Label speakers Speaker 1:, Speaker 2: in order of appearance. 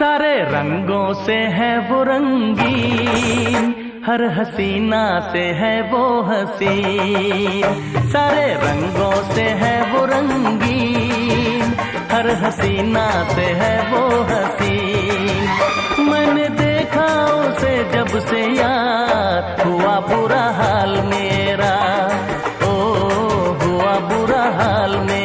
Speaker 1: सारे रंगों से है वो रंगीन, हर हसीना से है वो हसीन। सारे रंगों से है वो रंगीन, हर हसीना से है वो हसीन। मैंने देखा उसे जब से यार, हुआ बुरा हाल मेरा, ओ हुआ बुरा हाल मेरा।